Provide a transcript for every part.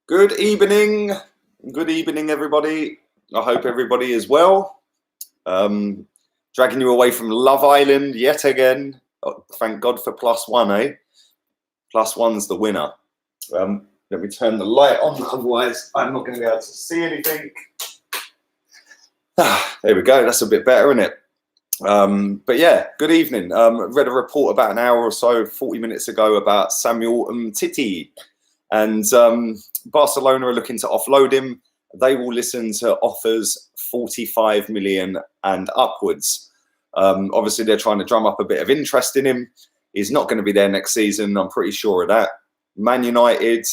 Good evening. Good evening, everybody. I hope everybody is well. Dragging you away from Love Island yet again. Oh, thank God for +1, eh? +1's the winner. Let me turn the light on, otherwise I'm not going to be able to see anything. There we go. That's a bit better, isn't it? But yeah, good evening. Read a report about an hour or so, 40 minutes ago, about Samuel Umtiti. And Barcelona are looking to offload him. They will listen to offers 45 million and upwards. Obviously, they're trying to drum up a bit of interest in him. He's not going to be there next season. I'm pretty sure of that. Man United,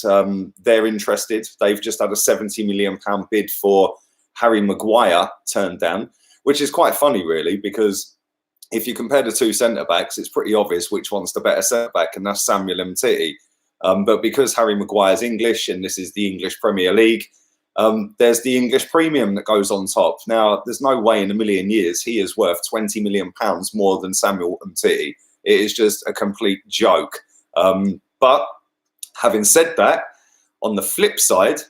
they're interested. They've just had a £70 million bid for Harry Maguire turned down, which is quite funny, really, because if you compare the two centre-backs, it's pretty obvious which one's the better centre-back, and that's Samuel Umtiti. But because Harry Maguire's English, and this is the English Premier League, there's the English premium that goes on top. Now, there's no way in a million years he is worth £20 million more than Samuel Umtiti. It is just a complete joke. But having said that, on the flip side,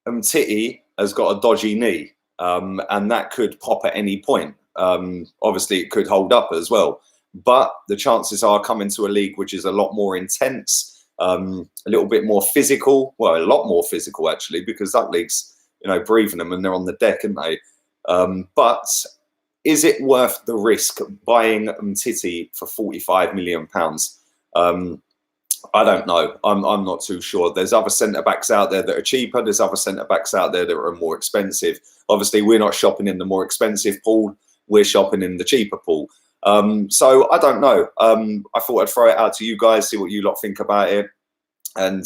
Umtiti has got a dodgy knee, and that could pop at any point. Obviously, it could hold up as well. But the chances are coming to a league which is a lot more intense, a little bit more physical. Well, a lot more physical, actually, because that league's, breathing them and they're on the deck, aren't they? But is it worth the risk buying Umtiti for £45 million? I don't know. I'm not too sure. There's other centre-backs out there that are cheaper. There's other centre-backs out there that are more expensive. Obviously, we're not shopping in the more expensive pool. We're shopping in the cheaper pool. So I don't know. I thought I'd throw it out to you guys, see what you lot think about it. And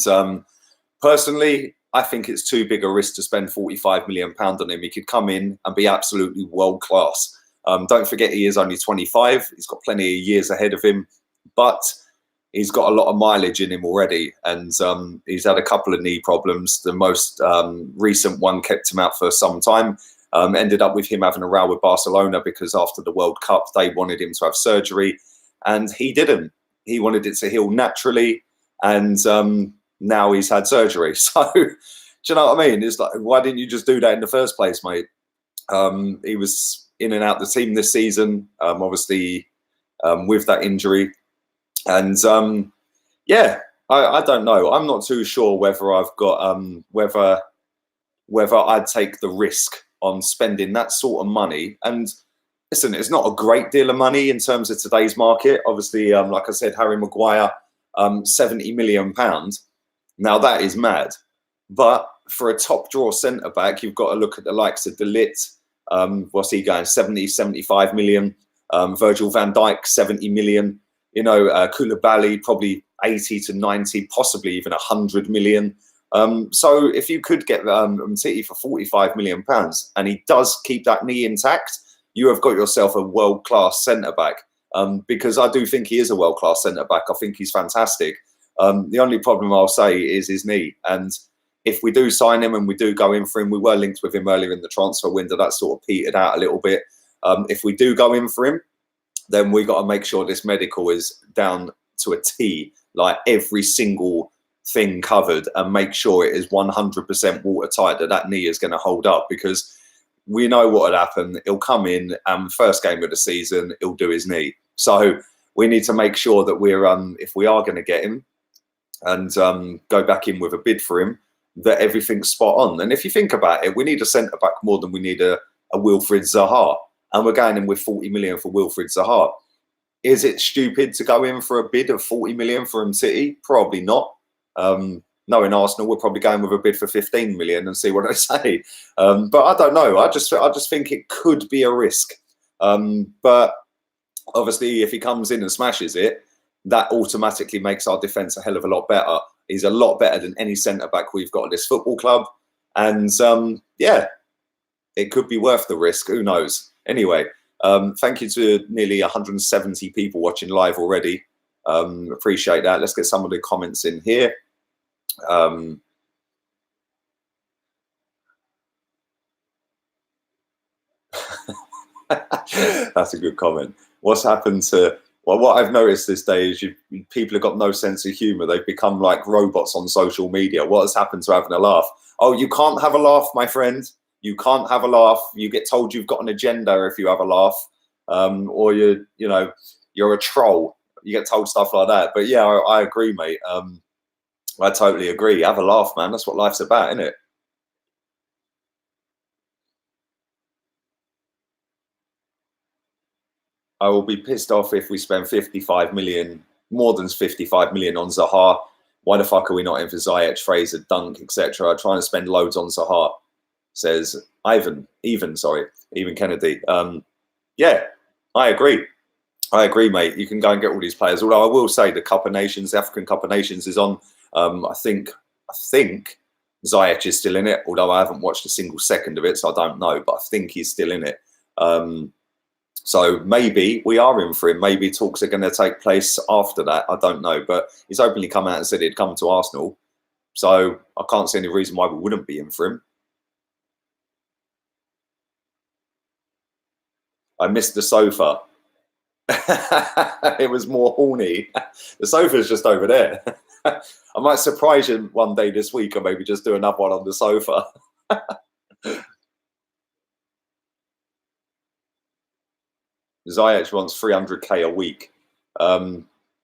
personally, I think it's too big a risk to spend £45 million on him. He could come in and be absolutely world class. Don't forget, he is only 25. He's got plenty of years ahead of him, but he's got a lot of mileage in him already. And he's had a couple of knee problems. The most recent one kept him out for some time. Ended up with him having a row with Barcelona because after the World Cup, they wanted him to have surgery and he didn't. He wanted it to heal naturally, and now he's had surgery. So, do you know what I mean? It's like, why didn't you just do that in the first place, mate? He was in and out the team this season, obviously with that injury. And yeah, I don't know. I'm not too sure whether I've got whether I'd take the risk on spending that sort of money. And listen, it's not a great deal of money in terms of today's market. Obviously, like I said, Harry Maguire, £70 million. Now that is mad. But for a top draw centre back, you've got to look at the likes of De Ligt. What's he going? 70, 75 million. Virgil van Dijk, 70 million. Koulibaly, probably 80 to 90, possibly even 100 million. So if you could get Umtiti for £45 million and he does keep that knee intact, you have got yourself a world-class centre-back. Because I do think he is a world-class centre-back. I think he's fantastic. The only problem I'll say is his knee. And if we do sign him and we do go in for him, we were linked with him earlier in the transfer window. That sort of petered out a little bit. If we do go in for him, then we got to make sure this medical is down to a T, like every single thing covered, and make sure it is 100% watertight, that knee is going to hold up, because we know what would happen. He'll come in and first game of the season, he'll do his knee. So we need to make sure that we're, if we are going to get him and go back in with a bid for him, that everything's spot on. And if you think about it, we need a centre-back more than we need a Wilfried Zaha. And we're going in with 40 million for Wilfried Zaha. Is it stupid to go in for a bid of 40 million for Umtiti? Probably not. Knowing Arsenal, we're probably going with a bid for 15 million and see what they say. But I don't know. I just think it could be a risk. But obviously, if he comes in and smashes it, that automatically makes our defence a hell of a lot better. He's a lot better than any centre-back we've got at this football club. And yeah, it could be worth the risk. Who knows? Anyway, thank you to nearly 170 people watching live already. Appreciate that. Let's get some of the comments in here. That's a good comment. What's happened to Well, what I've noticed this day is people have got no sense of humour. They've become like robots on social media. What has happened to having a laugh? Oh, you can't have a laugh, my friend. You can't have a laugh. You get told you've got an agenda if you have a laugh, or you're a troll. You get told stuff like that. But yeah, I agree, mate. I totally agree. Have a laugh, man. That's what life's about, isn't it? I will be pissed off if we spend 55 million, more than 55 million on Zaha. Why the fuck are we not in for Ziyech, Fraser, Dunk, etc.? Trying to spend loads on Zaha, says Even Kennedy. Yeah, I agree. I agree, mate. You can go and get all these players. Although I will say the Cup of Nations, the African Cup of Nations is on. I think Ziyech is still in it, although I haven't watched a single second of it, so I don't know. But I think he's still in it. So maybe we are in for him. Maybe talks are going to take place after that. I don't know. But he's openly come out and said he'd come to Arsenal. So I can't see any reason why we wouldn't be in for him. I missed the sofa. It was more horny. The sofa's just over there. I might surprise you one day this week, or maybe just do another one on the sofa. Ziyech wants 300k a week.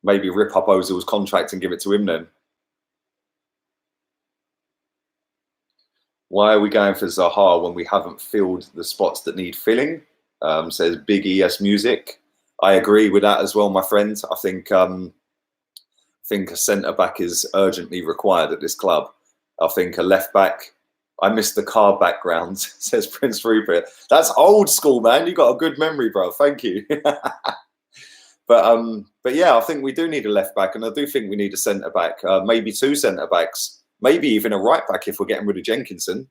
Maybe rip up Ozil's contract and give it to him then. Why are we going for Zaha when we haven't filled the spots that need filling? Says Big ES Music. I agree with that as well, my friend. I think a centre back is urgently required at this club. I think a left back. I missed the car background, says Prince Rupert. That's old school, man. You got a good memory, bro. Thank you. But yeah, I think we do need a left back, and I do think we need a centre back, maybe two centre backs, maybe even a right back if we're getting rid of Jenkinson.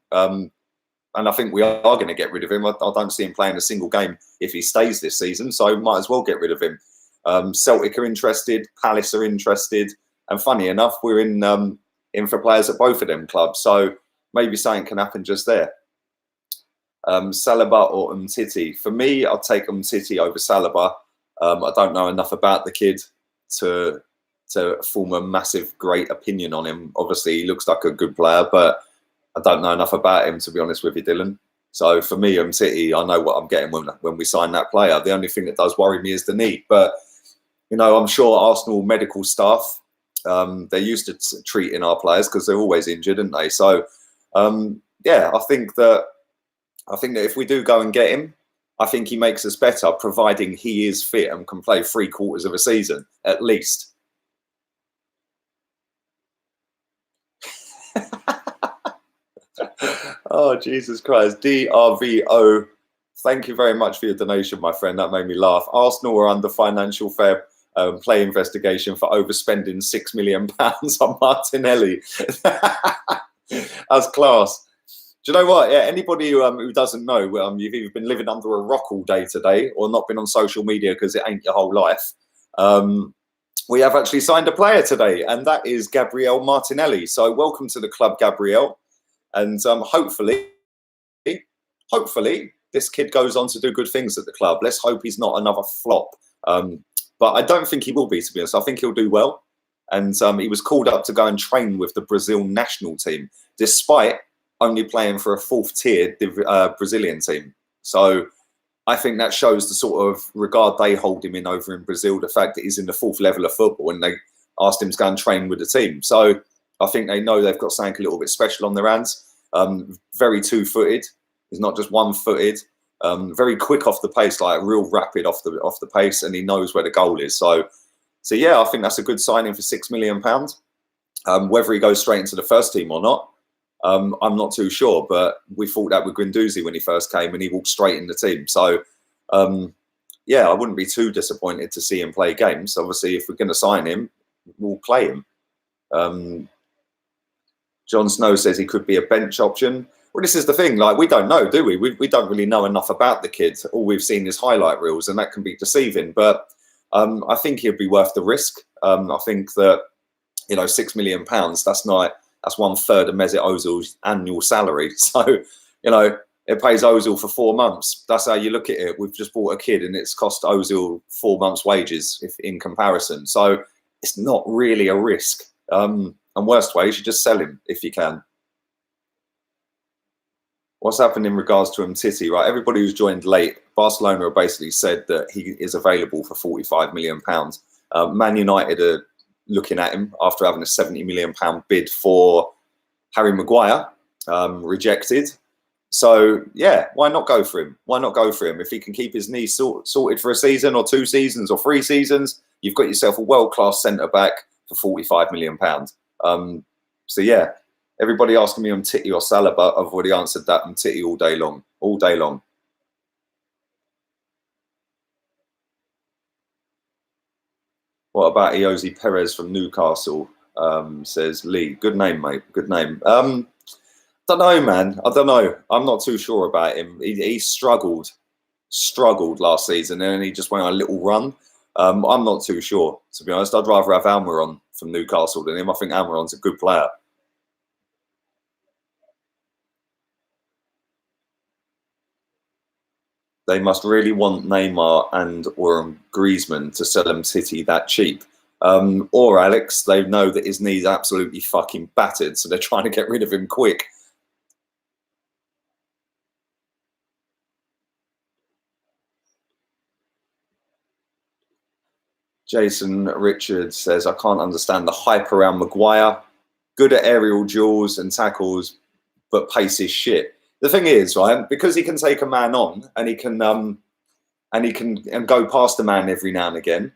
And I think we are going to get rid of him. I don't see him playing a single game if he stays this season, so might as well get rid of him. Celtic are interested, Palace are interested, and funny enough, we're in for players at both of them clubs. So maybe something can happen just there. Saliba or Umtiti? For me, I'll take Umtiti over Saliba. I don't know enough about the kid to form a massive, great opinion on him. Obviously, he looks like a good player, but I don't know enough about him, to be honest with you, Dylan. So for me, Umtiti, I know what I'm getting when we sign that player. The only thing that does worry me is the knee. But, I'm sure Arsenal medical staff, they're used to treating our players because they're always injured, aren't they? So, yeah, I think that if we do go and get him, I think he makes us better, providing he is fit and can play 3/4 of a season, at least. Oh, Jesus Christ. DRVO. Thank you very much for your donation, my friend. That made me laugh. Arsenal are under financial fair play investigation for overspending £6 million on Martinelli. That's class. Do you know what? Yeah, anybody who doesn't know, you've either been living under a rock all day today or not been on social media because it ain't your whole life. We have actually signed a player today, and that is Gabriel Martinelli. So welcome to the club, Gabriel. And hopefully, this kid goes on to do good things at the club. Let's hope he's not another flop. But I don't think he will be, to be honest. I think he'll do well. And he was called up to go and train with the Brazil national team, despite only playing for a fourth-tier Brazilian team. So I think that shows the sort of regard they hold him in over in Brazil, the fact that he's in the fourth level of football, and they asked him to go and train with the team. So I think they know they've got something a little bit special on their hands. Very two-footed. He's not just one-footed. Very quick off the pace, like real rapid off the pace, and he knows where the goal is. So yeah, I think that's a good signing for £6 million. Whether he goes straight into the first team or not, I'm not too sure. But we thought that with Guendouzi when he first came, and he walked straight in the team. So yeah, I wouldn't be too disappointed to see him play games. Obviously, if we're going to sign him, we'll play him. Jon Snow says he could be a bench option. Well, this is the thing. Like, we don't know, do we? We don't really know enough about the kid. All we've seen is highlight reels, and that can be deceiving. But I think he'd be worth the risk. I think that £6 million. That's 1/3 of Mesut Ozil's annual salary. So It pays Ozil for 4 months. That's how you look at it. We've just bought a kid and it's cost Ozil 4 months' wages if in comparison. So it's not really a risk. And worst way, you should just sell him if you can. What's happened in regards to Umtiti, right? Everybody who's joined late, Barcelona basically said that he is available for £45 million. Man United are looking at him after having a £70 million bid for Harry Maguire, rejected. So, yeah, why not go for him? Why not go for him? If he can keep his knee sorted for a season or 2 seasons or 3 seasons, you've got yourself a world-class centre-back for £45 million. So, yeah, everybody asking me Umtiti or Saliba, I've already answered that. Umtiti all day long, all day long. What about Iosi Perez from Newcastle? Says Lee. Good name, mate. Good name. Don't know, man. I don't know. I'm not too sure about him. He struggled last season, and then he just went on a little run. I'm not too sure, to be honest. I'd rather have Almiron from Newcastle than him. I think Almiron's a good player. They must really want Neymar and or Griezmann to sell Umtiti that cheap. Or Alex, they know that his knee's absolutely fucking battered, so they're trying to get rid of him quick. Jason Richards says, I can't understand the hype around Maguire. Good at aerial duels and tackles, but pace is shit. The thing is, right, because he can take a man on and he can go past a man every now and again,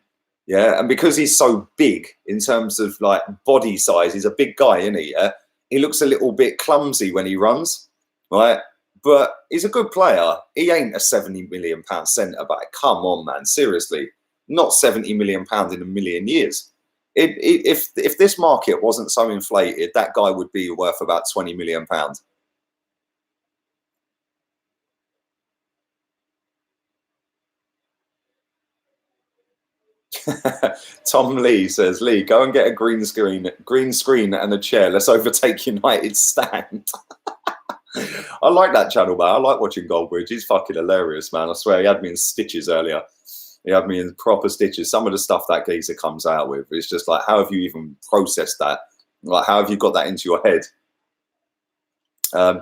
yeah, and because he's so big in terms of like body size, he's a big guy, isn't he? Yeah, he looks a little bit clumsy when he runs, right? But he's a good player. He ain't a £70 million centre back. Come on, man, seriously. Not £70 million in a million years. If this market wasn't so inflated, that guy would be worth about £20 million. Tom Lee says, Lee, go and get a green screen and a chair. Let's overtake United stand. I like that channel, man. I like watching Goldbridge. He's fucking hilarious, man. I swear, he had me in stitches earlier. He had me in proper stitches. Some of the stuff that geezer comes out with, it's just like, how have you even processed that? Like, how have you got that into your head?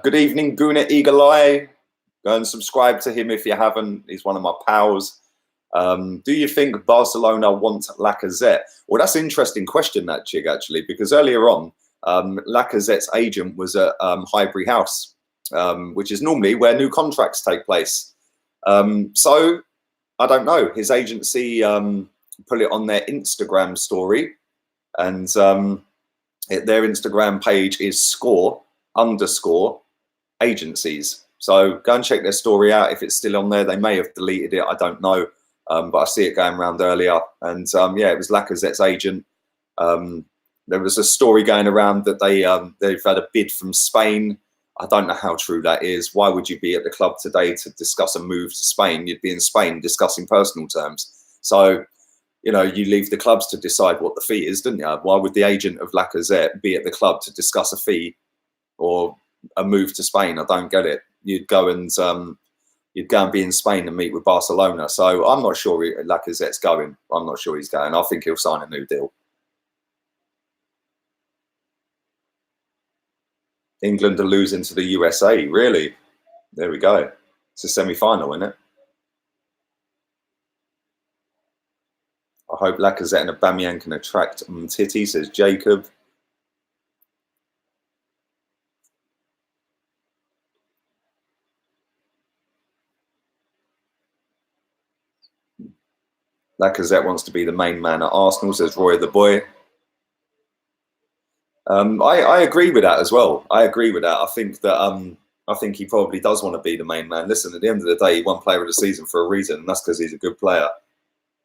Good evening, Guna Eagle Eye. Go and subscribe to him if you haven't. He's one of my pals. Do you think Barcelona want Lacazette? Well, that's an interesting question, that Chig, actually, because earlier on, Lacazette's agent was at Highbury House, which is normally where new contracts take place. So I don't know. His agency put it on their Instagram story, and their Instagram page is _agencies. So go and check their story out if it's still on there. They may have deleted it. I don't know. But I see it going around earlier. And yeah, it was Lacazette's agent. There was a story going around that they've had a bid from Spain. I don't know how true that is. Why would you be at the club today to discuss a move to Spain? You'd be in Spain discussing personal terms. So, you know, you leave the clubs to decide what the fee is, didn't you? Why would the agent of Lacazette be at the club to discuss a fee or a move to Spain? I don't get it. You'd go and be in Spain and meet with Barcelona. So I'm not sure Lacazette's going. I'm not sure he's going. I think he'll sign a new deal. England are losing to the USA, really? There we go. It's a semi-final, isn't it? I hope Lacazette and Aubameyang can attract Umtiti, says Jacob. Lacazette wants to be the main man at Arsenal, says Roy the boy. I agree with that as well. I agree with that. I think that I think he probably does want to be the main man. Listen, at the end of the day, he won Player of the Season for a reason, and that's because he's a good player.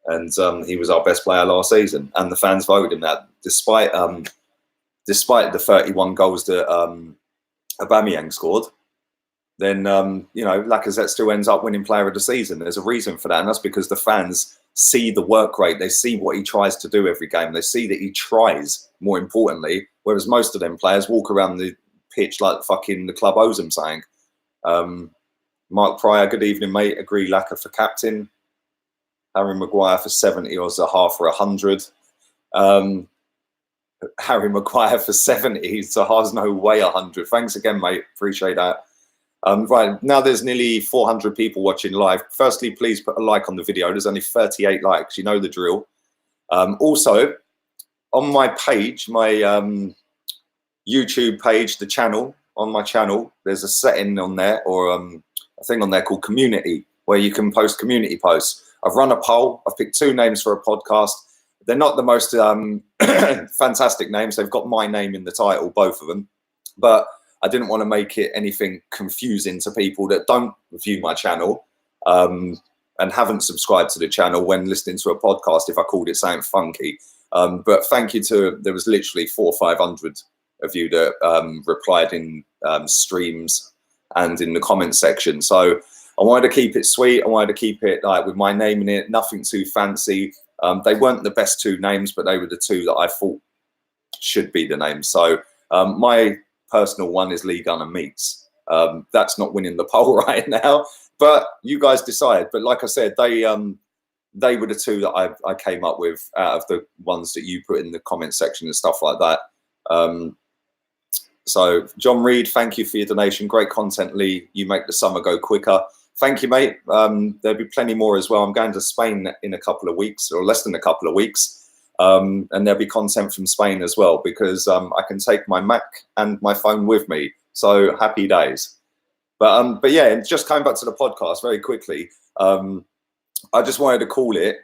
And he was our best player last season, and the fans voted him that, despite the 31 goals that Aubameyang scored. Then you know, Lacazette still ends up winning Player of the Season. There's a reason for that, and that's because the fans see the work rate. They see what he tries to do every game. They see that he tries, more importantly, whereas most of them players walk around the pitch like fucking the club owes them something. Mark Pryor, good evening, mate. Agree Lacquer for captain. Harry Maguire for 70 or a half for 100. Harry Maguire for 70, Zaha's no way 100. Thanks again, mate. Appreciate that. Right, now there's nearly 400 people watching live. Firstly, please put a like on the video. There's only 38 likes. You know the drill. Also, on my page, my YouTube page, the channel, on my channel, there's a setting on there, or a thing on there called community, where you can post community posts. I've run a poll. I've picked 2 names for a podcast. They're not the most fantastic names. They've got my name in the title, both of them. But I didn't want to make it anything confusing to people that don't view my channel and haven't subscribed to the channel when listening to a podcast if I called it something funky. But thank you to, there was literally 400 or 500 of you that replied in streams and in the comment section. So I wanted to keep it sweet. I wanted to keep it like with my name in it, nothing too fancy. They weren't the best 2 names, but they were the 2 that I thought should be the names. So my personal one is Lee Gunner Meats. That's not winning the poll right now, but you guys decide. But like I said, they were the 2 that I came up with out of the ones that you put in the comment section and stuff like that. So John Reed, thank you for your donation. Great content, Lee. You make the summer go quicker. Thank you, mate. There'll be plenty more as well. I'm going to Spain in a couple of weeks, or less than a couple of weeks. And there'll be content from Spain as well, because I can take my Mac and my phone with me. So happy days. But yeah, just coming back to the podcast very quickly, I just wanted to call it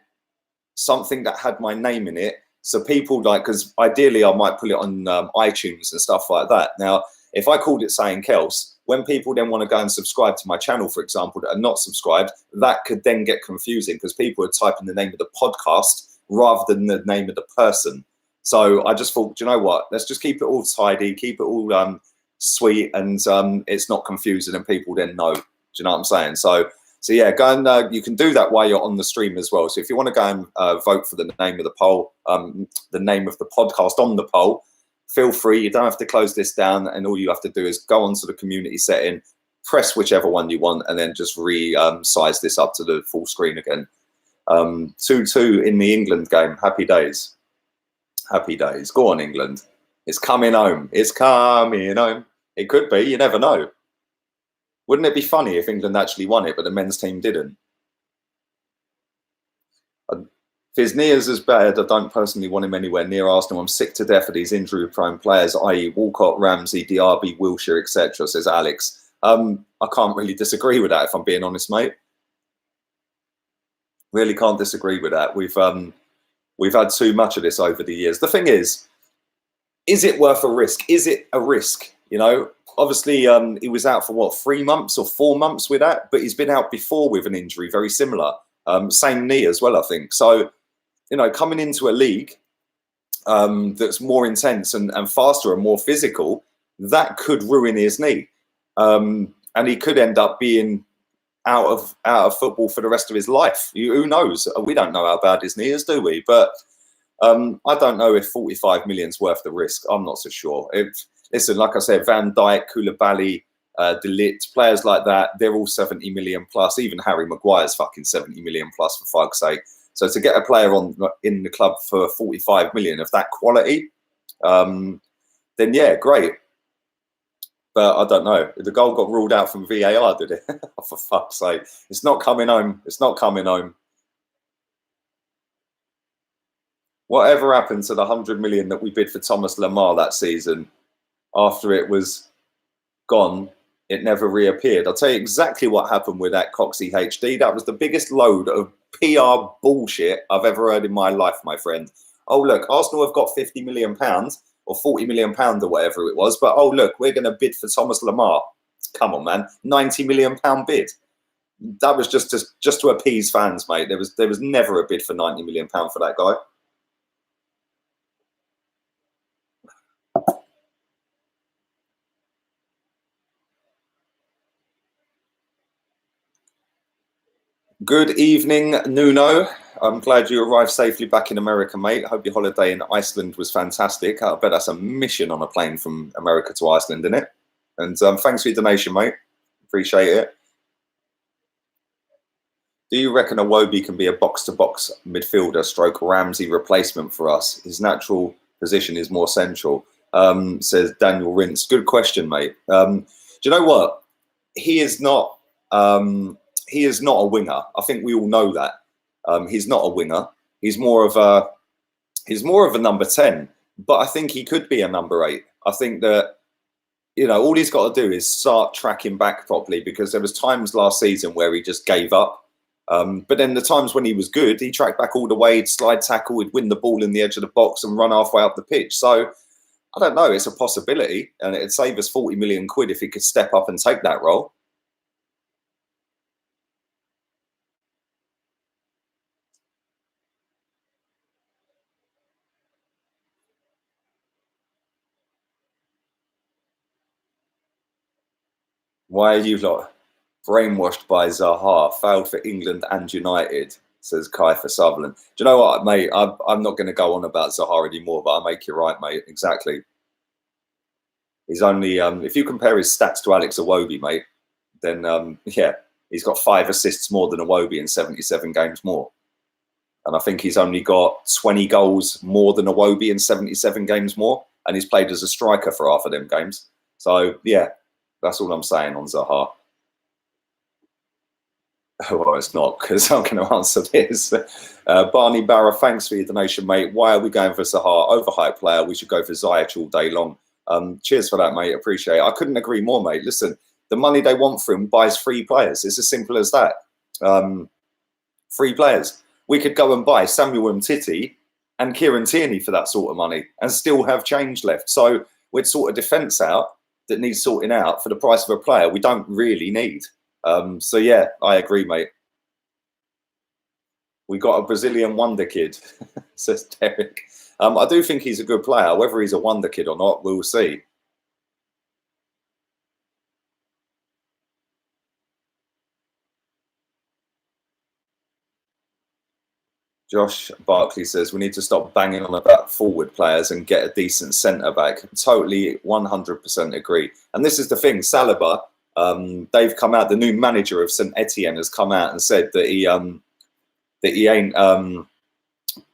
something that had my name in it. So people like, because ideally I might put it on iTunes and stuff like that. Now, if I called it something else, when people then want to go and subscribe to my channel, for example, that are not subscribed, that could then get confusing because people are typing the name of the podcast rather than the name of the person. So I just thought, do you know what? Let's just keep it all tidy, keep it all sweet, and it's not confusing, and people then know. Do you know what I'm saying? So yeah, go and you can do that while you're on the stream as well. So if you want to go and vote for the name of the poll, the name of the podcast on the poll, feel free. You don't have to close this down, and all you have to do is go onto the community setting, press whichever one you want, and then just size this up to the full screen again. 2-2 in the England game. Happy days. Happy days. Go on, England. It's coming home. It's coming home. It could be. You never know. Wouldn't it be funny if England actually won it, but the men's team didn't? If his knee is as bad, I don't personally want him anywhere near Arsenal. I'm sick to death of these injury-prone players, i.e. Walcott, Ramsey, Diaby, Wilshere, etc., says Alex. I can't really disagree with that, if I'm being honest, mate. Really can't disagree with that. We've had too much of this over the years. The thing is it worth a risk? Is it a risk? You know, obviously he was out for what, 3 months or 4 months with that, but he's been out before with an injury very similar. Same knee as well, I think. So, you know, coming into a league that's more intense and faster and more physical, that could ruin his knee. And he could end up being out of football for the rest of his life. Who knows? We don't know how bad his knee is, do we? But I don't know if 45 million's worth the risk. I'm not so sure. Listen, like I said, Van Dijk, Koulibaly, De Ligt, players like that, they're all 70 million plus. Even Harry Maguire's fucking 70 million plus, for fuck's sake. So to get a player in the club for 45 million of that quality, then yeah, great. But I don't know. The goal got ruled out from VAR, did it? Oh, for fuck's sake. It's not coming home. It's not coming home. Whatever happened to the 100 million that we bid for Thomas Lemar that season, after it was gone, it never reappeared. I'll tell you exactly what happened with that Coxie HD. That was the biggest load of PR bullshit I've ever heard in my life, my friend. Oh, look, Arsenal have got £50 million or £40 million or whatever it was. But, oh, look, we're going to bid for Thomas Lemar. Come on, man. £90 million bid. That was just to appease fans, mate. There was never a bid for £90 million for that guy. Good evening, Nuno. I'm glad you arrived safely back in America, mate. Hope your holiday in Iceland was fantastic. I bet that's a mission on a plane from America to Iceland, isn't it? And thanks for your donation, mate. Appreciate it. Do you reckon Iwobi can be a box-to-box midfielder stroke Ramsey replacement for us? His natural position is more central, says Daniel Rintz. Good question, mate. Do you know what? He is not a winger. I think we all know that. He's not a winger. He's more of a number 10, but I think he could be a number 8. I think that, all he's got to do is start tracking back properly, because there was times last season where he just gave up. But then the times when he was good, he tracked back all the way, he'd slide tackle, he'd win the ball in the edge of the box and run halfway up the pitch. So I don't know, it's a possibility, and it'd save us 40 million quid if he could step up and take that role. Why are you lot brainwashed by Zaha? Failed for England and United, says Kai for Sutherland. Do you know what, mate? I'm not going to go on about Zaha anymore, but I make you right, mate. Exactly. He's only, if you compare his stats to Alex Iwobi, mate, then, yeah, he's got 5 assists more than Iwobi in 77 games more. And I think he's only got 20 goals more than Iwobi in 77 games more. And he's played as a striker for half of them games. So, yeah, that's all I'm saying on Zaha. Well, it's not, because I'm going to answer this. Barney Barra, thanks for your donation, mate. Why are we going for Zaha? Overhyped player. We should go for Ziyech all day long. Cheers for that, mate. Appreciate it. I couldn't agree more, mate. Listen, the money they want for him buys 3 players. It's as simple as that. 3 players. We could go and buy Samuel Umtiti and Kieran Tierney for that sort of money and still have change left. So we'd sort a defence out that needs sorting out for the price of a player we don't really need. So yeah, I agree, mate. We got a Brazilian wonder kid, says Derek. I do think he's a good player. Whether he's a wonder kid or not, we'll see. Josh Barkley says we need to stop banging on about forward players and get a decent centre back. Totally 100% agree. And this is the thing, Saliba, they've come out, the new manager of St Etienne has come out and said that he ain't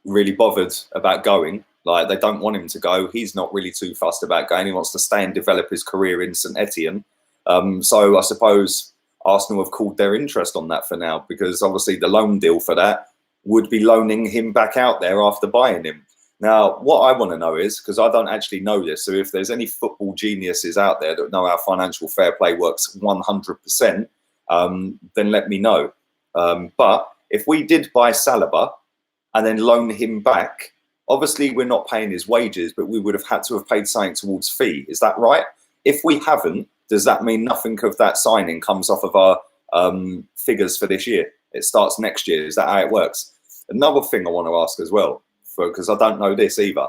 really bothered about going. Like, they don't want him to go. He's not really too fussed about going. He wants to stay and develop his career in St Etienne. So I suppose Arsenal have called their interest on that for now, because obviously the loan deal for that would be loaning him back out there after buying him. Now, what I want to know is, because I don't actually know this, so if there's any football geniuses out there that know how financial fair play works 100%, then let me know. But if we did buy Saliba and then loan him back, obviously we're not paying his wages, but we would have had to have paid something towards fee. Is that right? If we haven't, does that mean nothing of that signing comes off of our figures for this year? It starts next year. Is that how it works? Another thing I want to ask as well, because I don't know this either,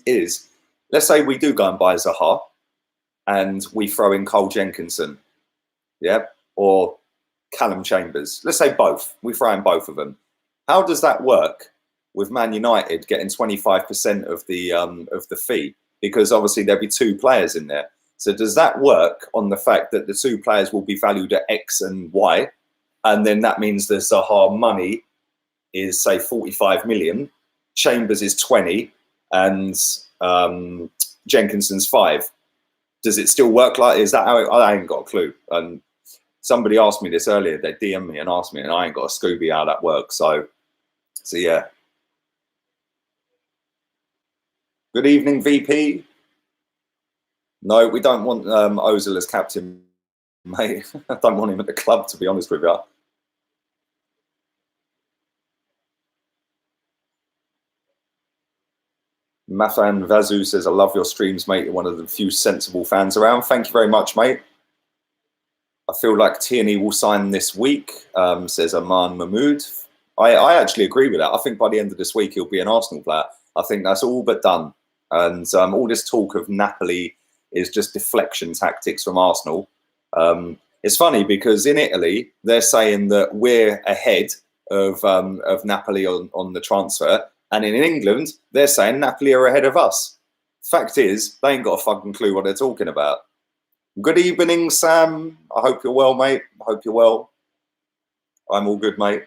is let's say we do go and buy Zaha and we throw in Cole Jenkinson, yeah, or Callum Chambers. Let's say both. We throw in both of them. How does that work with Man United getting 25% of the fee? Because obviously there'll be 2 players in there. So does that work on the fact that the 2 players will be valued at X and Y, and then that means the Zaha money is, say, 45 million, Chambers is 20, and Jenkinson's 5. Does it still work like, is that how it, I ain't got a clue. And somebody asked me this earlier, they DM'd me and asked me, and I ain't got a Scooby how that works. So yeah. Good evening, VP. No, we don't want Ozil as captain, mate. I don't want him at the club, to be honest with you. Mafan Vazu says, I love your streams, mate. You're one of the few sensible fans around. Thank you very much, mate. I feel like Tierney will sign this week, says Aman Mahmood. I actually agree with that. I think by the end of this week, he'll be an Arsenal player. I think that's all but done. And all this talk of Napoli is just deflection tactics from Arsenal. It's funny because in Italy, they're saying that we're ahead of Napoli on the transfer. And in England, they're saying Napoli are ahead of us. Fact is, they ain't got a fucking clue what they're talking about. Good evening, Sam. I hope you're well, mate. I hope you're well. I'm all good, mate.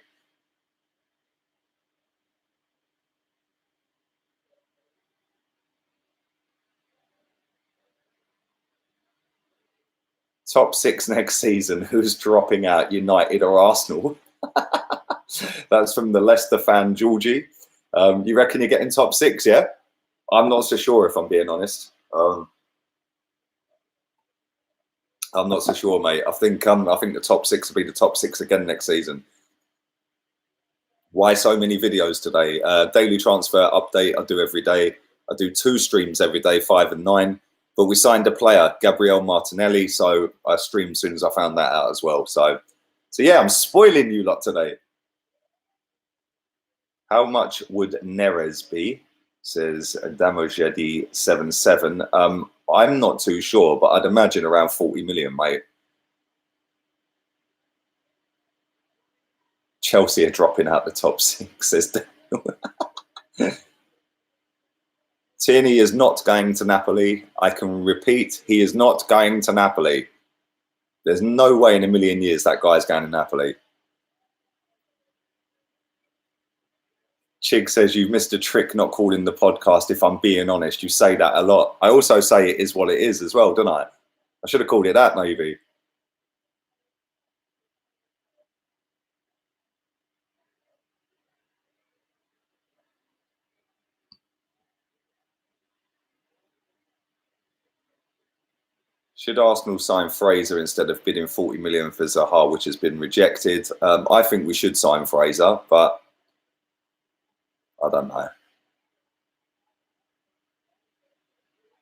Top six next season. Who's dropping out, United or Arsenal? That's from the Leicester fan, Georgie. You reckon you're getting top six, yeah? I'm not so sure, if I'm being honest. I'm not so sure, mate. I think the top six will be the top six again next season. Why so many videos today? Daily transfer update I do every day. I do 2 streams every day, 5 and 9. But we signed a player, Gabriel Martinelli, so I streamed as soon as I found that out as well. So yeah, I'm spoiling you lot today. How much would Neres be? Says Damojedi77. I'm not too sure, but I'd imagine around 40 million, mate. Chelsea are dropping out the top 6, says Daniel. Tierney is not going to Napoli. I can repeat, he is not going to Napoli. There's no way in a million years that guy's going to Napoli. Chig says, you've missed a trick not calling the podcast, if I'm being honest. You say that a lot. I also say it is what it is as well, don't I? I should have called it that, maybe. Should Arsenal sign Fraser instead of bidding 40 million for Zaha, which has been rejected? I think we should sign Fraser, but I don't know.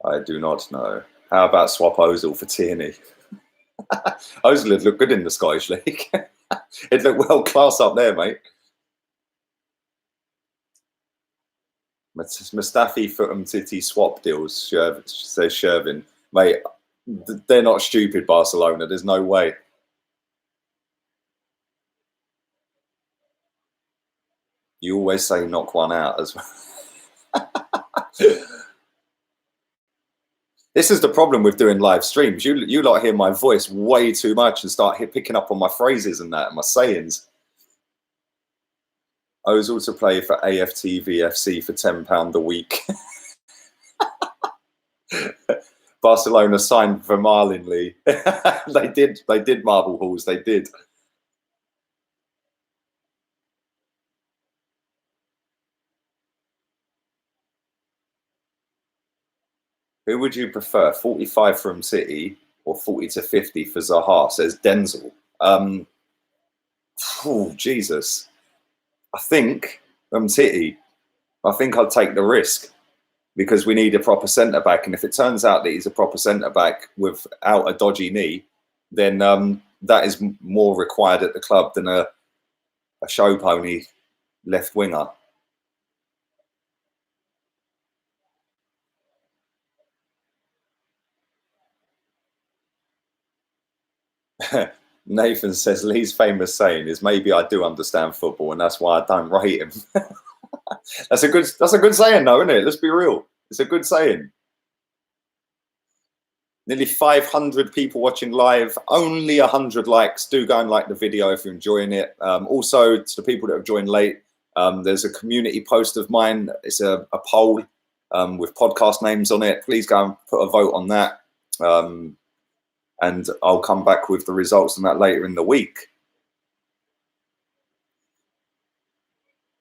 I do not know. How about swap Ozil for Tierney? Ozil would look good in the Scottish League. It'd look world class up there, mate. Mustafi for Umtiti swap deals, says Shervin. Mate, they're not stupid, Barcelona. There's no way. You always say knock one out as well. This is the problem with doing live streams. You lot hear my voice way too much and start picking up on my phrases and that and my sayings. Ozil to play for a.f.c. for £10 a week. Barcelona signed Vermaelen. They did Marble Halls. They did. Who would you prefer, 45 from City or 40 to 50 for Zaha? Says Denzel. Oh, Jesus. I think City. I think I'd take the risk because we need a proper centre back. And if it turns out that he's a proper centre back without a dodgy knee, then that is more required at the club than a show pony left winger. Nathan says Lee's famous saying is, maybe I do understand football and that's why I don't rate him. That's a good saying though, isn't it? Let's be real. It's a good saying. Nearly 500 people watching live, only 100 likes. Do go and like the video if you're enjoying it. Also, to the people that have joined late, there's a community post of mine. It's a poll with podcast names on it. Please go and put a vote on that. And I'll come back with the results on that later in the week.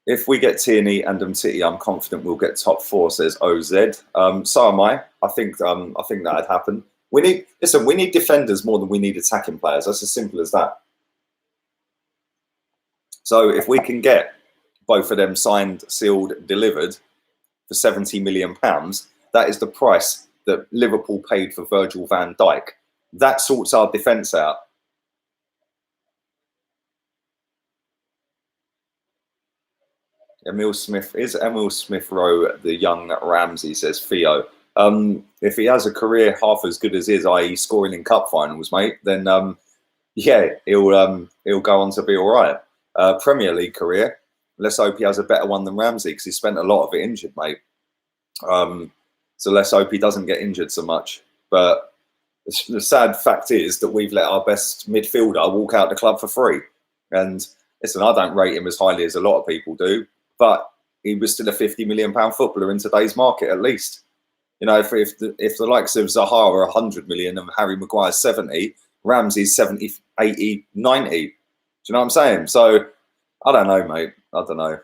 If we get Tierney and Umtiti, I'm confident we'll get top 4, says OZ. So am I. I think that'd happen. We need defenders more than we need attacking players. That's as simple as that. So if we can get both of them signed, sealed, delivered for £70 million, that is the price that Liverpool paid for Virgil van Dijk. That sorts our defence out. Emil Smith Rowe the young Ramsey, says Theo. If he has a career half as good as his, i.e. scoring in cup finals, mate, then yeah, he'll go on to be all right. Premier League career, let's hope he has a better one than Ramsey because he spent a lot of it injured, mate. So let's hope he doesn't get injured so much. But the sad fact is that we've let our best midfielder walk out the club for free. And Listen, I don't rate him as highly as a lot of people do, but he was still a £50 million footballer in today's market, at least. You know, if the likes of Zaha are 100 million and Harry Maguire's 70, Ramsey's 70, 80, 90. Do you know what I'm saying? So I don't know, mate. I don't know.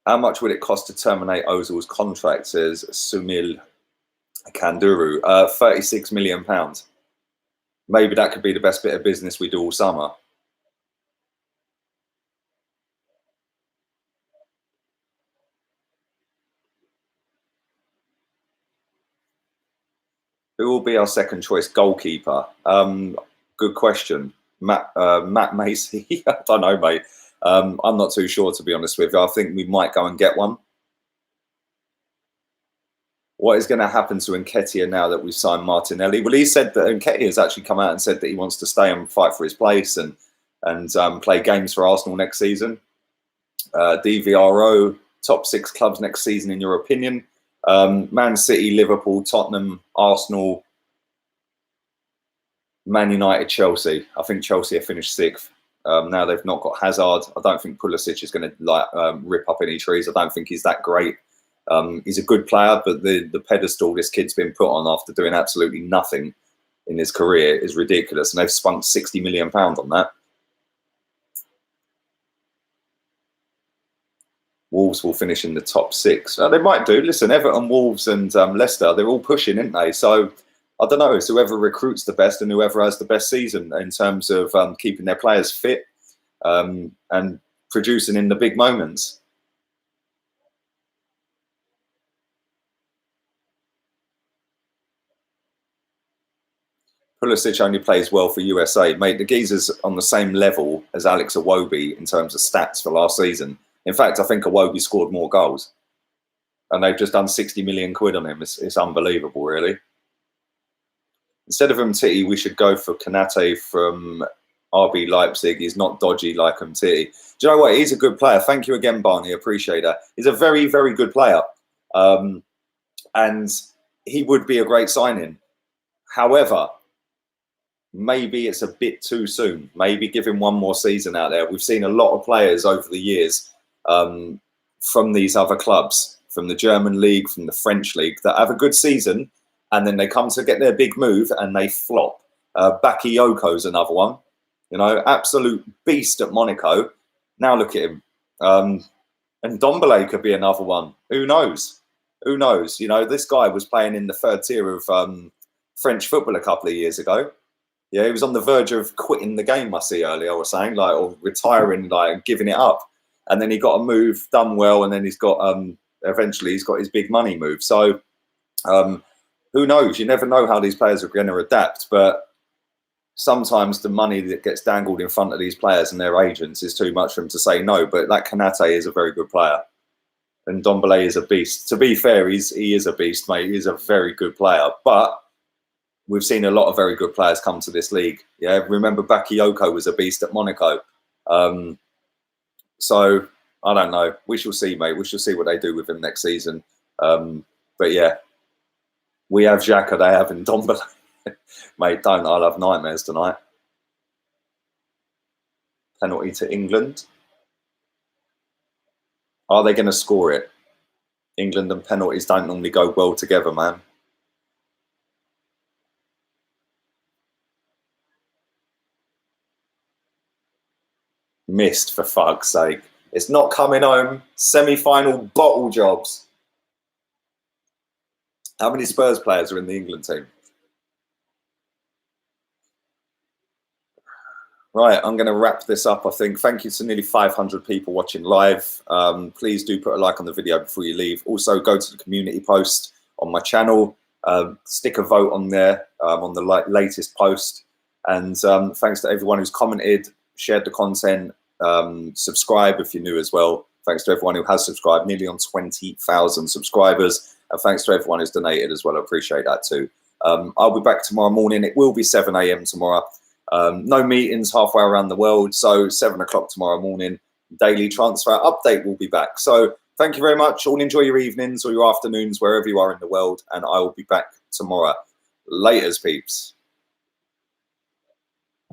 How much would it cost to terminate Ozil's contract, says Sumil Kanduru? £36 million. Maybe that could be the best bit of business we do all summer. Who will be our second choice goalkeeper? Good question. Matt Macy. I don't know, mate. I'm not too sure, to be honest with you. I think we might go and get one. What is going to happen to Nketiah now that we've signed Martinelli? Well, he said that Nketiah has actually come out and said that he wants to stay and fight for his place and play games for Arsenal next season. DVRO, top 6 clubs next season, in your opinion? Man City, Liverpool, Tottenham, Arsenal, Man United, Chelsea. I think Chelsea have finished 6th. Now they've not got Hazard. I don't think Pulisic is going to rip up any trees. I don't think he's that great. He's a good player, but the pedestal this kid's been put on after doing absolutely nothing in his career is ridiculous, and they've spent £60 million on that. Wolves will finish in the top 6. They might do. Listen, Everton, Wolves and Leicester, they're all pushing, aren't they? So I don't know. It's whoever recruits the best and whoever has the best season in terms of keeping their players fit and producing in the big moments. Pulisic only plays well for USA. Mate, the geezer's on the same level as Alex Iwobi in terms of stats for last season. In fact, I think Iwobi scored more goals. And they've just done 60 million quid on him. It's unbelievable, really. Instead of Umtiti, we should go for Konate from RB Leipzig. He's not dodgy like Umtiti. Do you know what? He's a good player. Thank you again, Barney. Appreciate that. He's a very, very good player. And he would be a great signing. However, maybe it's a bit too soon. Maybe give him one more season out there. We've seen a lot of players over the years from these other clubs, from the German league, from the French league, that have a good season and then they come to get their big move and they flop. Bakayoko's another one. You know, absolute beast at Monaco. Now look at him. And Ndombele could be another one. Who knows? Who knows? You know, this guy was playing in the 3rd tier of French football a couple of years ago. Yeah, he was on the verge of quitting the game, I see earlier, I was saying, like, or retiring, like, giving it up. And then he got a move, done well, and then he's got, eventually he's got his big money move. So who knows? You never know how these players are going to adapt, but sometimes the money that gets dangled in front of these players and their agents is too much for them to say no. But that Konate is a very good player. And Ndombele is a beast. To be fair, he is a beast, mate. He's a very good player. But we've seen a lot of very good players come to this league. Yeah, remember Bakayoko was a beast at Monaco. So I don't know. We shall see, mate. We shall see what they do with him next season. But yeah, we have Xhaka, they have Ndombele. Mate, don't. I'll have nightmares tonight. Penalty to England. Are they going to score it? England and penalties don't normally go well together, man. Missed, for fuck's sake. It's not coming home. Semi-final bottle jobs. How many Spurs players are in the England team? Right, I'm going to wrap this up, I think. Thank you to nearly 500 people watching live. Please do put a like on the video before you leave. Also, go to the community post on my channel. Stick a vote on there on the latest post. And thanks to everyone who's commented, shared the content, subscribe if you're new as well. Thanks to everyone who has subscribed, nearly on 20,000 subscribers. And thanks to everyone who's donated as well. I appreciate that too. I'll be back tomorrow morning. It will be 7 a.m. tomorrow. No meetings halfway around the world. So 7 o'clock tomorrow morning, daily transfer update will be back. So thank you very much. All enjoy your evenings or your afternoons, wherever you are in the world. And I will be back tomorrow. Laters, peeps.